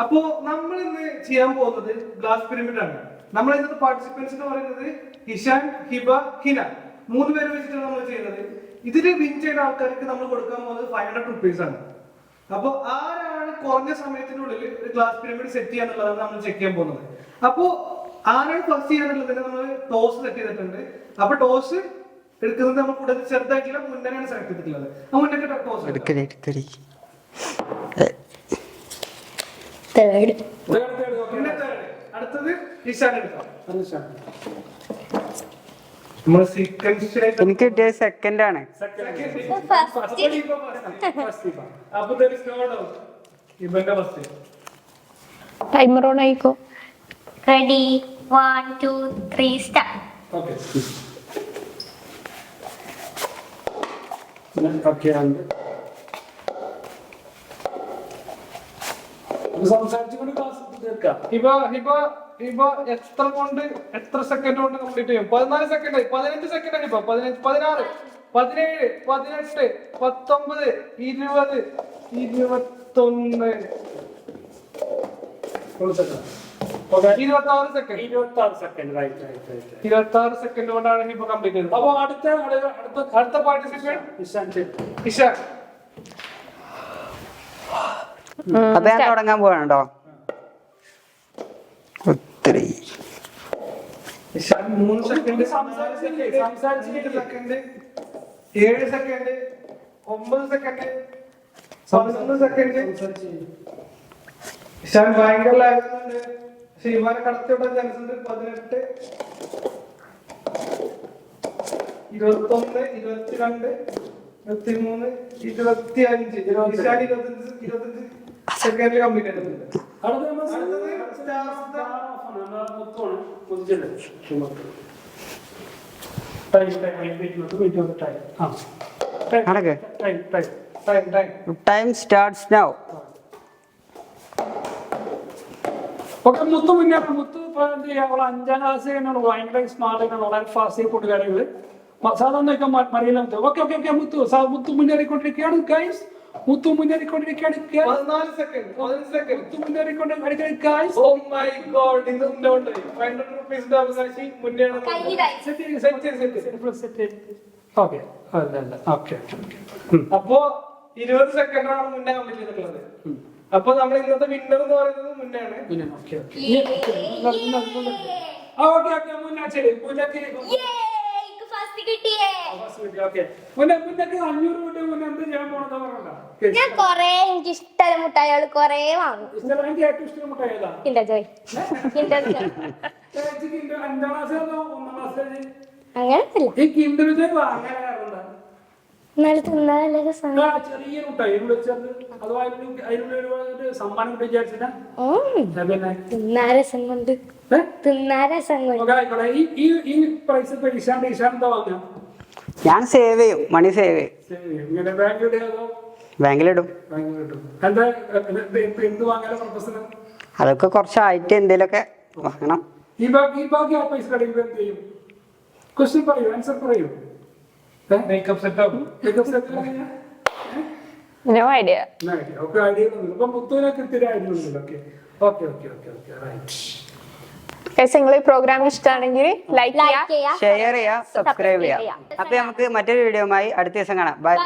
അപ്പോ നമ്മൾ ഇന്ന് ചെയ്യാൻ പോകുന്നത് ഗ്ലാസ് പിരമിഡ് ആണ്. നമ്മൾ ഇന്നത്തെ പാർട്ടിസിപ്പൻസ് എന്ന് പറയുന്നത് ഇഷാൻ, ഹിബ, ഹിന 3 പേര് വെച്ചിട്ടാണ് നമ്മൾ ചെയ്യുന്നത്. ഇതില് വിൻ ചെയ്യുന്ന ആൾക്കാർക്ക് നമ്മൾ കൊടുക്കാൻ പോകുന്നത് 500 റുപ്പീസ് ആണ്. അപ്പൊ ആരാണ് കുറഞ്ഞ സമയത്തിനുള്ളിൽ ഒരു ഗ്ലാസ് പിരമിഡ് സെറ്റ് ചെയ്യാന്നുള്ളതാണ് നമ്മൾ ചെക്ക് ചെയ്യാൻ പോകുന്നത്. അപ്പോ ആരാണ് ഫസ്റ്റ് ചെയ്യാന്നുള്ളതിന് നമ്മൾ ടോസ് സെറ്റ് ചെയ്തിട്ടുണ്ട്. അപ്പൊ ടോസ് എടുക്കുന്നത് നമ്മൾ കൂടുതൽ ചെറുതായിട്ടുള്ള മുന്നേയാണ് സെലക്ട് ചെയ്തിട്ടുള്ളത്. ആ മുന്നേ ടോസ് അടുത്തത് ഇഷാൻ എടുക്കാം. എനിക്ക് കിട്ടിയ സെക്കൻഡ് ആണ്. ടൈമർ ഓൺ ആയിക്കോ. Ready 1 2 3 start. ഓക്കേ സംസാരിച്ചുകൊണ്ട് ക്ലാസ് തീർക്കാം. എത്ര സെക്കൻഡ് കൊണ്ട് കംപ്ലീറ്റ് ചെയ്യും? 14 സെക്കൻഡ്, 15 സെക്കൻഡ്, 16, 17, 18, 19, 20, 21, 26 സെക്കൻഡ് കൊണ്ടാണ് ഹിബ കംപ്ലീറ്റ് ചെയ്തത്. അപ്പൊ അടുത്ത പാർട്ടിസിപ്പേറ്റ് ഇഷാൻ. അപ്പൊ ഞാൻ തുടങ്ങാൻ പോവാണോ? ഒത്തിരി 3 second, 7 second, 7 second, 9 second, 11 second. Ishan ഭയങ്കര ലാഗുന്നുണ്ട്. ശിവാനെ കടത്തിവിടാൻ ചാൻസ് ഉണ്ട്. 18, 21, 22, 23, 25. ഇഷാൻ 25 സെക്കൻഡിൽ കംപ്ലീറ്റ് ചെയ്തിട്ടുണ്ട്. Time starts now. മുത്തു മുന്നേ മുത്തു ഇപ്പൊ എന്ത് ചെയ്യാ? അവള് 5ാം ക്ലാസ് കഴിഞ്ഞാണ്. ഭയങ്കര സ്മാർട്ട് ആണ്. വളരെ ഫാസ്റ്റ് കൂട്ടുകാരികള് സാധാരണ മറിയില്ല. ഓക്കെ ഓക്കെ ഓക്കെ മുത്തു മുന്നേറിക്കൊണ്ടിരിക്കുകയാണ് ഗൈസ്. മുത്തു മുന്നേറിക്കൊണ്ടിരിക്കുകയാണ്. 14 സെക്കൻഡ്, 15 സെക്കൻഡ്. മുത്തു മുന്നേറിക്കൊണ്ടിരിക്കുകയാണ് ഗൈസ്. ഓ മൈ ഗോഡ്, ഇത് ഉണ്ട്. 500 റുപ്പീസിന്റെ അവകാശി മുന്നേയാണ്. Okay okay. അപ്പോ 20 സെക്കൻഡാണ് മുന്നേ കംപ്ലീറ്റ് ചെയ്തിട്ടുള്ളത്. അപ്പൊ നമ്മൾ ഇന്നത്തെ വിന്നർ എന്ന് പറയുന്നത് മുന്നേയാണ്. ഞാൻ കൊറേ എനിക്ക് ഇഷ്ടമുള്ള മുട്ടായികൾ കൊറേ വാങ്ങും. അങ്ങനെ തിന്നാൻ ചെറിയ മുട്ടായി സമ്മാനം രസം കൊണ്ട് ഈ പ്രൈസ് എന്താ വാങ്ങുക? ഞാൻ സേവ് ചെയ്യും, മണി സേവ് ചെയ്യും. ബാങ്കിലിടും. എന്താ എന്ത് വാങ്ങാൻ പർപ്പസിന്? അതൊക്കെ കുറച്ചായിട്ട് എന്തേലൊക്കെ വാങ്ങണം. ഈ ബാക്കി ആ പൈസ കടയിൽ എന്ത് ചെയ്യും? ക്വസ്റ്റ്യൻ പറയൂ, ആൻസർ പറയൂ. മേക്കപ്പ് സെറ്റ് ആകും. No idea. ഐഡിയ ഒന്നും മുത്തുവിനെ കൃത്യ ഐഡിയ ഒന്നുമില്ല. Okay right. നിങ്ങൾ ഈ പ്രോഗ്രാം ഇഷ്ടമാണെങ്കിൽ ലൈക്ക് ചെയ്യുക, ചെയ്യുക, ഷെയർ ചെയ്യുക, സബ്സ്ക്രൈബ് ചെയ്യുക. അപ്പൊ നമുക്ക് മറ്റൊരു വീഡിയോയുമായി അടുത്ത ദിവസം കാണാം. ബൈ.